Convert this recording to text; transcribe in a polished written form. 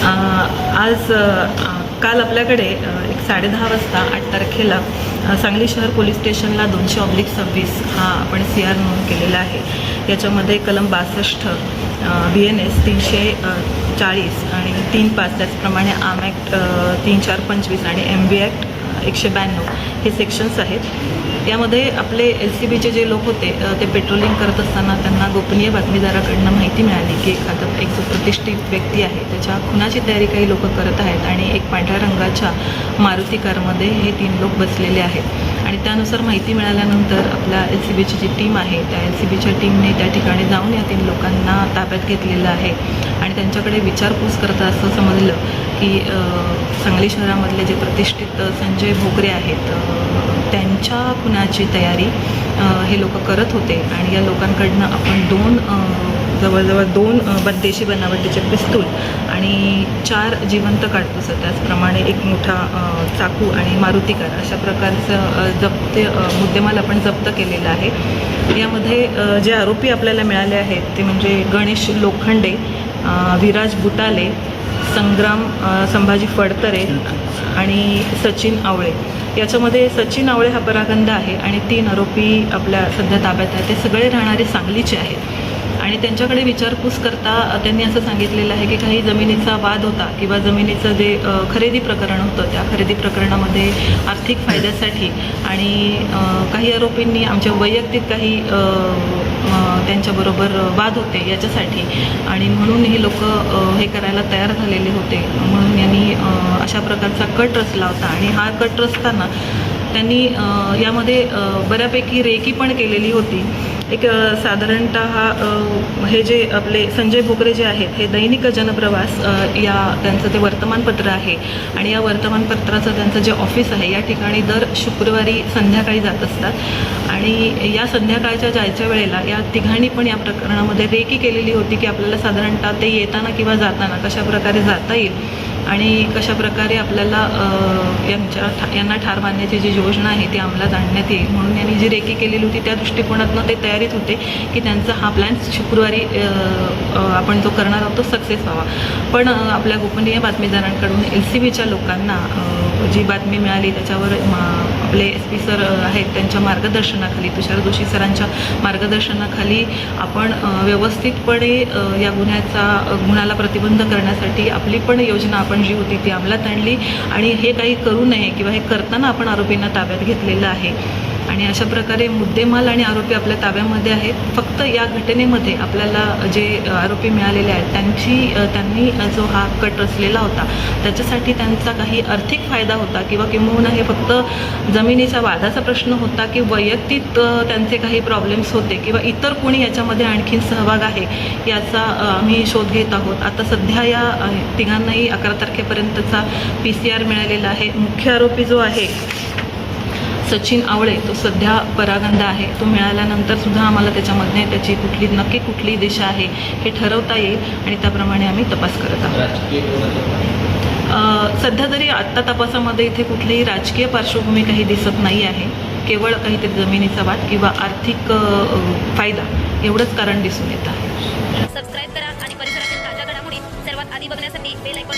आज काल आपल्याकडे एक 10:30 वाजता 8 तारखेला सांगली शहर पोलीस स्टेशनला 200/26 हा आपण CR नोंद केलेला आहे। याच्यामध्ये कलम 62 BNS 340 आणि 3(5) त्याचप्रमाणे आर्म ॲक्ट 3(4)25 आणि MB ॲक्ट 192 हे सेक्शन्स आहेत। यामध्ये आपले LCBचे जे लोक होते ते पेट्रोलिंग करत असताना त्यांना गोपनीय बातमीदाराकडनं माहिती मिळाली की एक जो प्रतिष्ठित व्यक्ती आहे त्याच्या खुनाची तयारी काही लोक करत आहेत आणि एक पांढऱ्या रंगाच्या मारुती कारमध्ये हे 3 लोक बसलेले आहेत। आणि त्यानुसार माहिती मिळाल्यानंतर आपल्या LCBची जी टीम आहे त्या LCBच्या टीमने त्या ठिकाणी जाऊन या 3 लोकांना ताब्यात घेतलेलं आहे आणि त्यांच्याकडे विचारपूस करता असं समजलं की सांगली शहरामधले जे प्रतिष्ठित संजय भोगरे आहेत त्यांच्या खुनाची तयारी हे लोक करत होते आणि या लोकांकडनं आपण जवळजवळ 2 देशी बनावटीचे पिस्तूल आणि 4 जिवंत काडतूस, त्याचप्रमाणे एक मोठा चाकू आणि मारुती कार अशा प्रकारचं मुद्देमाल आपण जप्त केलेला आहे। यामध्ये जे आरोपी आपल्याला मिळाले आहेत ते म्हणजे गणेश लोखंडे, विराज बुटाले, संग्राम संभाजी फडतरे आणि सचिन आवळे। याच्यामध्ये सचिन आवळे हा परागंदा आहे आणि 3 आरोपी आपल्या सध्या ताब्यात आहेत। ते सगळे राहणारे सांगलीचे आहेत आणि त्यांच्याकडे विचारपूस करता त्यांनी असं सांगितलेलं आहे की काही जमिनीचा वाद होता किंवा जमिनीचं जे खरेदी प्रकरण होतं त्या खरेदी प्रकरणामध्ये आर्थिक फायद्यासाठी आणि काही आरोपींनी आमच्या वैयक्तिक काही त्यांच्याबरोबर वाद होते याच्यासाठी आणि म्हणून हे लोक हे करायला तयार झालेले होते। म्हणून यांनी अशा प्रकारचा कट रचला होता आणि हा कट रचताना त्यांनी यामध्ये बऱ्यापैकी रेकी पण केलेली होती। एक साधारणतः हे जे आपले संजय भोगरे जे आहेत हे दैनिक जनप्रवास या त्यांचं ते वर्तमानपत्र आहे आणि या वर्तमानपत्राचं त्यांचं जे ऑफिस आहे या ठिकाणी दर शुक्रवारी संध्याकाळी जात असतात आणि या संध्याकाळच्या जायच्या वेळेला या तिघांनी पण या प्रकरणामध्ये रेकी केलेली होती की आपल्याला साधारणतः ते येताना किंवा जाताना कशा प्रकारे जाता येईल आणि कशा प्रकारे आपल्याला यांना ठार मारण्याची जी योजना आहे ती अंमलात आणण्यात येईल म्हणून यांनी जी रेकी केलेली होती त्या दृष्टिकोनातून ते तयारीत होते की त्यांचा हा प्लॅन शुक्रवारी आपण जो करणार आहोत तो सक्सेस व्हावा। पण आपल्या गोपनीय बातमीदारांकडून LCBच्या लोकांना जी बातमी मिळाली त्याच्यावर आपले SP सर आहेत त्यांच्या मार्गदर्शनाखाली, तुषार जोशी सरांच्या मार्गदर्शनाखाली आपण व्यवस्थितपणे या गुन्ह्याला प्रतिबंध करण्यासाठी आपली पण योजना आपण जी होती ती अंमलात आणली आणि हे काही करू नये किंवा हे करताना आपण आरोपींना ताब्यात घेतलेलं आहे आणि अशा प्रकारे मुद्देमाल आणि आरोपी आपल्या ताब्यामध्ये आहेत। फक्त या घटनेमध्ये आपल्याला जे आरोपी मिळालेले आहेत त्यांनी जो हा कट रचलेला होता त्याच्यासाठी त्यांचा काही आर्थिक फायदा होता किंवा किंबहुना हे फक्त जमिनीच्या वादाचा प्रश्न होता की वैयक्तिक त्यांचे काही प्रॉब्लेम्स होते किंवा इतर कोणी याच्यामध्ये आणखीन सहभाग आहे याचा आम्ही शोध घेत आहोत। आता सध्या या तिघांनाही 11 तारखेपर्यंतचा PCR मिळालेला आहे। मुख्य आरोपी जो आहे सचिन आवळे तो सध्या परागंदा आहे। तो मिळाल्यानंतर सुद्धा आम्हाला त्याच्यामध्ये त्याची नक्की कुठली दिशा आहे हे ठरवता येईल आणि त्याप्रमाणे आम्ही तपास करत आहोत। सध्या तरी आत्ता तपासामध्ये इथे कुठलीही राजकीय पार्श्वभूमी काही दिसत नाही आहे, केवळ काहीतरी जमिनीचा वाद किंवा आर्थिक फायदा एवढंच कारण दिसून येत आहे। सबस्क्राईब करा आणि परिसरातील ताज्या घडामोडी सर्वात आधी बघण्यासाठी बेल आयकॉन